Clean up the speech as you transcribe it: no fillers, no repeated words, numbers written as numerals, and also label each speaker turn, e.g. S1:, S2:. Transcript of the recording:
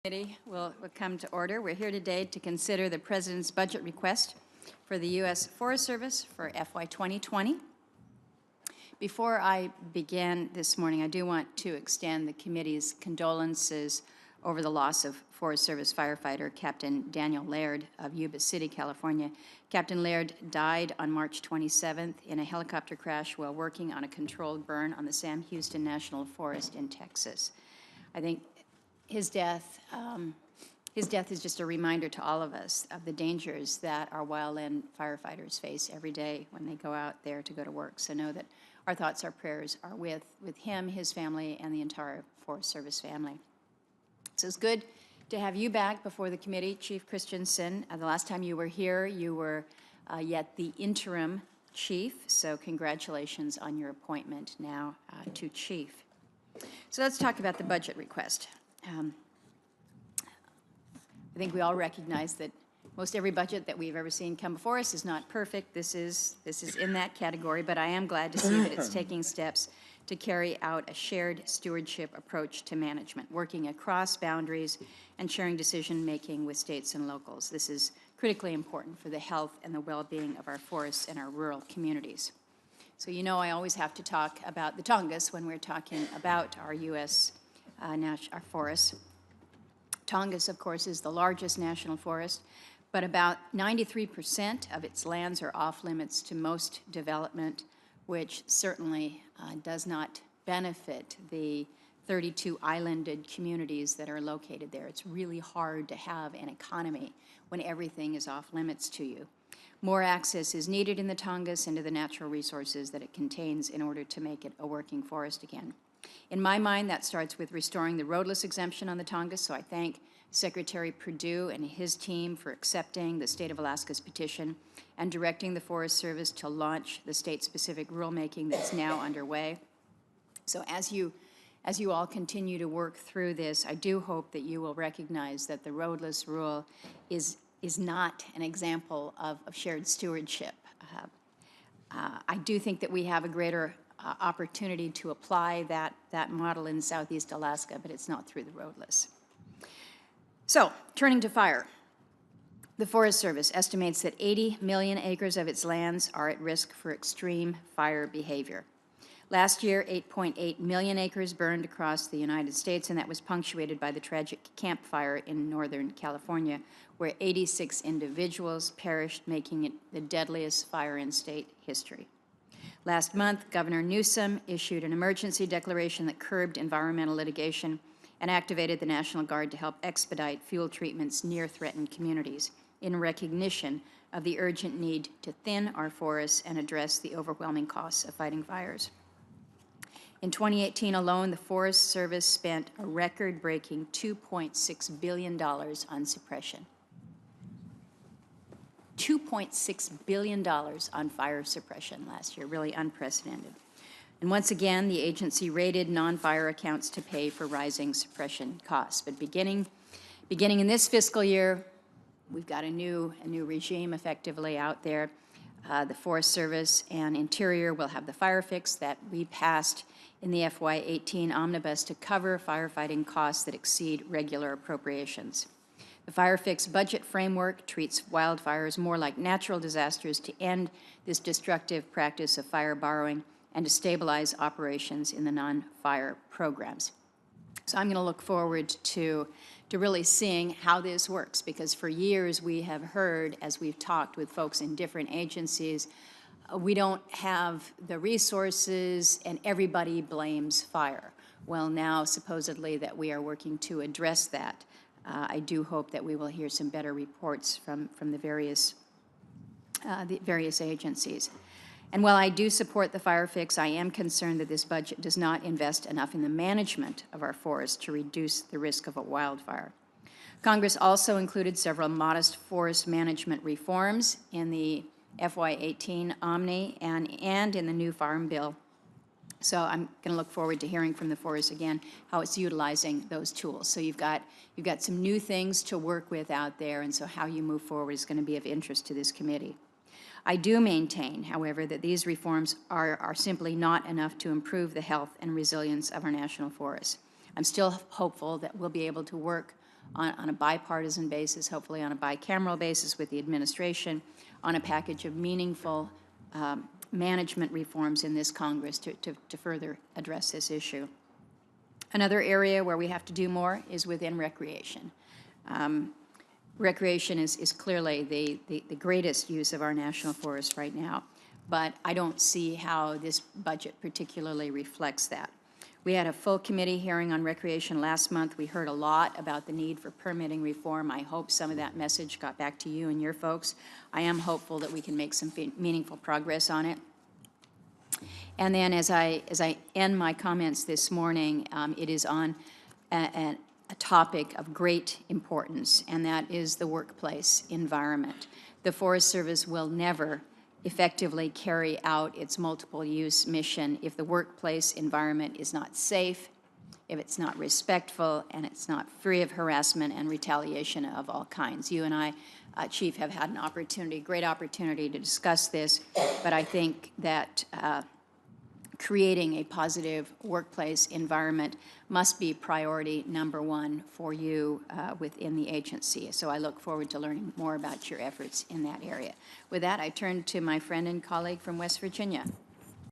S1: Committee will come to order. We're here today to consider the President's budget request for the U.S. Forest Service for FY 2020. Before I begin this morning, I do want to extend the committee's condolences over the loss of Forest Service firefighter Captain Daniel Laird of Yuba City, California. Captain Laird died on March 27th in a helicopter crash while working on a controlled burn on the Sam Houston National Forest in Texas. I think his death is just a reminder to all of us of the dangers that our wildland firefighters face every day when they go out there to go to work. So know that our thoughts, our prayers are with him, his family, and the entire Forest Service family. So it's good to have you back before the committee, Chief Christensen. The last time you were here, you were yet the interim chief, so congratulations on your appointment now to chief. So let's talk about the budget request. I think we all recognize that most every budget that we've ever seen come before us is not perfect. This is in that category, but I am glad to see that it's taking steps to carry out a shared stewardship approach to management, working across boundaries and sharing decision-making with states and locals. This is critically important for the health and the well-being of our forests and our rural communities. So you know I always have to talk about the Tongass when we're talking about our U.S. Our forests. Tongass, of course, is the largest national forest, but about 93% of its lands are off limits to most development, which certainly does not benefit the 32 islanded communities that are located there. It's really hard to have an economy when everything is off limits to you. More access is needed in the Tongass into the natural resources that it contains in order to make it a working forest again. In my mind, that starts with restoring the roadless exemption on the Tongass, so I thank Secretary Perdue and his team for accepting the State of Alaska's petition and directing the Forest Service to launch the state-specific rulemaking that's now underway. So as you all continue to work through this, I do hope that you will recognize that the roadless rule is not an example of shared stewardship. I do think that we have a greater opportunity to apply that model in Southeast Alaska, but it's not through the roadless. So, turning to fire. The Forest Service estimates that 80 million acres of its lands are at risk for extreme fire behavior. Last year, 8.8 million acres burned across the United States, and that was punctuated by the tragic Camp Fire in Northern California, where 86 individuals perished, making it the deadliest fire in state history. Last month, Governor Newsom issued an emergency declaration that curbed environmental litigation and activated the National Guard to help expedite fuel treatments near threatened communities in recognition of the urgent need to thin our forests and address the overwhelming costs of fighting fires. In 2018 alone, the Forest Service spent a record-breaking $2.6 billion on suppression. $2.6 billion on fire suppression last year, really unprecedented. And once again, the agency rated non-fire accounts to pay for rising suppression costs. But beginning in this fiscal year, we've got a new regime effectively out there. The Forest Service and Interior will have the fire fix that we passed in the FY18 omnibus to cover firefighting costs that exceed regular appropriations. The Fire Fix budget framework treats wildfires more like natural disasters to end this destructive practice of fire borrowing and to stabilize operations in the non-fire programs. So I'm going to look forward to really seeing how this works, because for years we have heard, as we've talked with folks in different agencies, we don't have the resources and everybody blames fire. Well, now supposedly that we are working to address that. I do hope that we will hear some better reports from the various agencies. And while I do support the fire fix, I am concerned that this budget does not invest enough in the management of our forests to reduce the risk of a wildfire. Congress also included several modest forest management reforms in the FY18 Omni and in the new Farm Bill. So I'm going to look forward to hearing from the Forest again how it's utilizing those tools. So you've got some new things to work with out there, and so how you move forward is going to be of interest to this committee. I do maintain, however, that these reforms are simply not enough to improve the health and resilience of our national forests. I'm still hopeful that we'll be able to work on a bipartisan basis, hopefully on a bicameral basis with the administration, on a package of meaningful management reforms in this Congress to further address this issue. Another area where we have to do more is within recreation. Recreation is clearly the greatest use of our national forests right now, but I don't see how this budget particularly reflects that. We had a full committee hearing on recreation last month. We heard a lot about the need for permitting reform. I hope some of that message got back to you and your folks. I am hopeful that we can make some meaningful progress on it. And then as I end my comments this morning, it is on a topic of great importance, and that is the workplace environment. The Forest Service will never effectively carry out its multiple use mission if the workplace environment is not safe, if it's not respectful, and it's not free of harassment and retaliation of all kinds. You and I, Chief, have had an opportunity, great opportunity to discuss this, but I think that creating a positive workplace environment must be priority number one for you within the agency. So I look forward to learning more about your efforts in that area. With that, I turn to my friend and colleague from West Virginia.